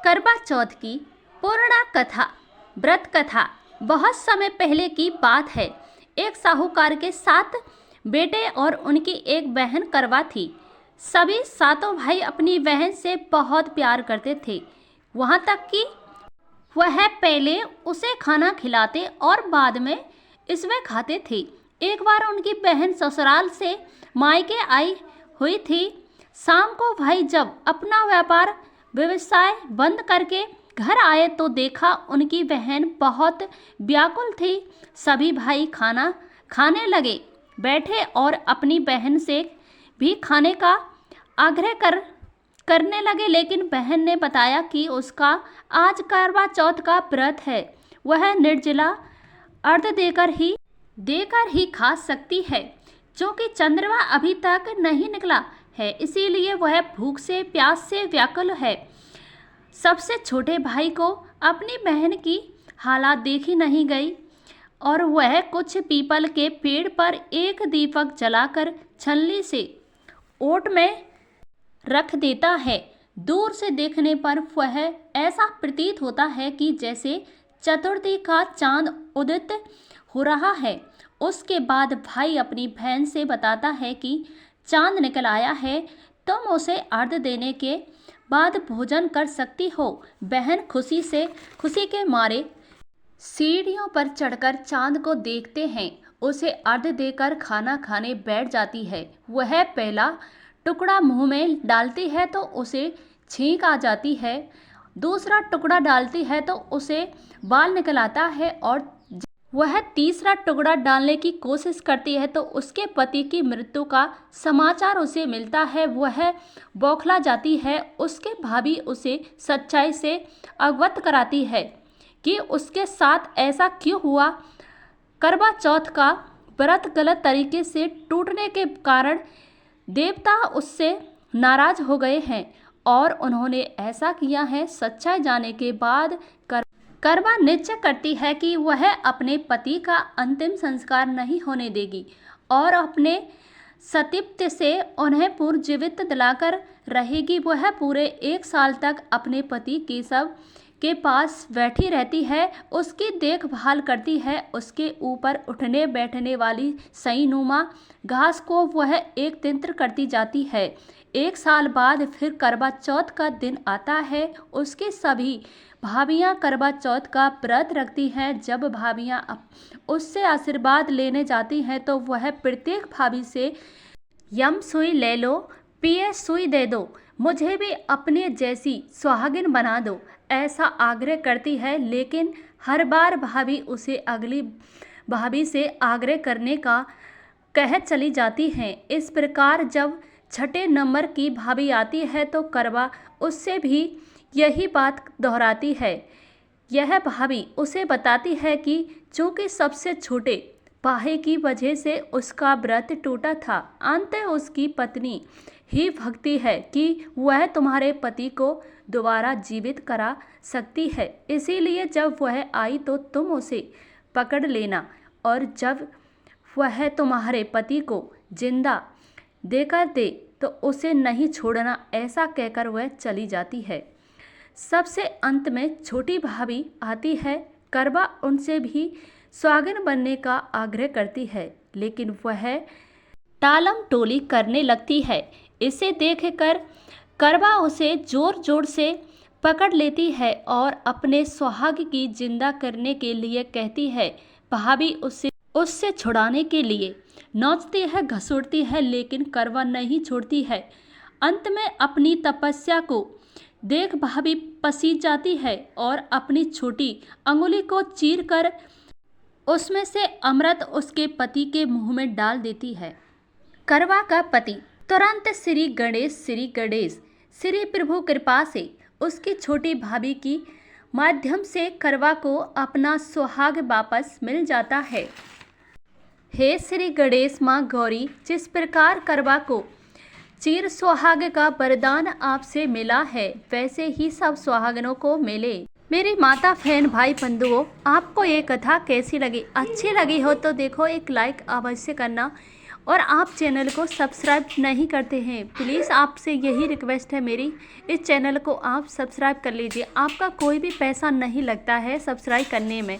करवा चौथ की पूर्ण कथा। व्रत कथा बहुत समय पहले की बात है। एक साहूकार के 7 बेटे और उनकी एक बहन करवा थी। सभी सातों भाई अपनी बहन से बहुत प्यार करते थे, वहाँ तक कि वह पहले उसे खाना खिलाते और बाद में इसमें खाते थे। एक बार उनकी बहन ससुराल से मायके आई हुई थी। शाम को भाई जब अपना व्यापार व्यवसाय बंद करके घर आए तो देखा उनकी बहन बहुत व्याकुल थी। सभी भाई खाना खाने लगे बैठे और अपनी बहन से भी खाने का आग्रह करने लगे, लेकिन बहन ने बताया कि उसका आज करवा चौथ का व्रत है, वह निर्जला अर्घ देकर ही खा सकती है, क्योंकि चंद्रमा अभी तक नहीं निकला है, इसीलिए वह भूख से प्यास से व्याकुल है। सबसे छोटे भाई को अपनी बहन की हालत देखी नहीं गई और वह कुछ पीपल के पेड़ पर एक दीपक जलाकर छलनी से ओट में रख देता है। दूर से देखने पर वह ऐसा प्रतीत होता है कि जैसे चतुर्थी का चांद उदित हो रहा है। उसके बाद भाई अपनी बहन से बताता है कि चांद निकल आया है, तुम उसे अर्घ देने के बाद भोजन कर सकती हो। बहन खुशी के मारे सीढ़ियों पर चढ़कर चांद को देखते हैं, उसे अर्घ देकर खाना खाने बैठ जाती है। वह पहला टुकड़ा मुंह में डालती है तो उसे छींक आ जाती है, दूसरा टुकड़ा डालती है तो उसे बाल निकल आता है और वह तीसरा टुकड़ा डालने की कोशिश करती है तो उसके पति की मृत्यु का समाचार उसे मिलता है। वह बौखला जाती है। उसके भाभी उसे सच्चाई से अवगत कराती है कि उसके साथ ऐसा क्यों हुआ। करवा चौथ का व्रत गलत तरीके से टूटने के कारण देवता उससे नाराज हो गए हैं और उन्होंने ऐसा किया है। सच्चाई जाने के बाद करवा निश्चय करती है कि वह अपने पति का अंतिम संस्कार नहीं होने देगी और अपने सतीत्व से उन्हें पुनर्जीवित दिलाकर रहेगी। वह पूरे 1 साल तक अपने पति केशव के पास बैठी रहती है, उसकी देखभाल करती है। उसके ऊपर उठने बैठने वाली सईनुमा घास को वह एक तिंत्र करती जाती है। 1 साल बाद फिर करवा चौथ का दिन आता है। उसके सभी भाभियाँ करवा चौथ का व्रत रखती हैं। जब भाभियाँ उससे आशीर्वाद लेने जाती हैं तो वह प्रत्येक भाभी से यम सुई ले लो, पिए सुई दे दो, मुझे भी अपने जैसी सुहागिन बना दो, ऐसा आग्रह करती है। लेकिन हर बार भाभी उसे अगली भाभी से आग्रह करने का कह चली जाती हैं। इस प्रकार जब 6 नंबर की भाभी आती है तो करवा उससे भी यही बात दोहराती है। यह भाभी उसे बताती है कि चूंकि सबसे छोटे पाहे की वजह से उसका व्रत टूटा था, अंत उसकी पत्नी ही भक्ति है कि वह तुम्हारे पति को दोबारा जीवित करा सकती है, इसीलिए जब वह आई तो तुम उसे पकड़ लेना और जब वह तुम्हारे पति को जिंदा देकर दे तो उसे नहीं छोड़ना, ऐसा कहकर वह चली जाती है। सबसे अंत में छोटी भाभी आती है। करवा उनसे भी सुहागिन बनने का आग्रह करती है, लेकिन वह टालम टोली करने लगती है। इसे देखकर करवा उसे जोर जोर से पकड़ लेती है और अपने सुहाग की जिंदा करने के लिए कहती है। भाभी उससे छुड़ाने के लिए नोचती है, घसीटती है, लेकिन करवा नहीं छोड़ती है। अंत में अपनी तपस्या को देख भाभी पसीज जाती है और अपनी छोटी अंगुली को चीरकर उसमें से अमृत उसके पति के मुंह में डाल देती है। करवा का पति तुरंत श्री गणेश श्री प्रभु कृपा से उसकी छोटी भाभी की माध्यम से करवा को अपना सुहाग वापस मिल जाता है। हे श्री गणेश माँ गौरी, जिस प्रकार करवा को चिर सुहाग का वरदान आपसे मिला है, वैसे ही सब सुहागनों को मिले। मेरी माता बहन भाई बंधुओं, आपको ये कथा कैसी लगी? अच्छी लगी हो तो देखो एक लाइक अवश्य करना और आप चैनल को सब्सक्राइब नहीं करते हैं, प्लीज़ आपसे यही रिक्वेस्ट है मेरी, इस चैनल को आप सब्सक्राइब कर लीजिए। आपका कोई भी पैसा नहीं लगता है सब्सक्राइब करने में।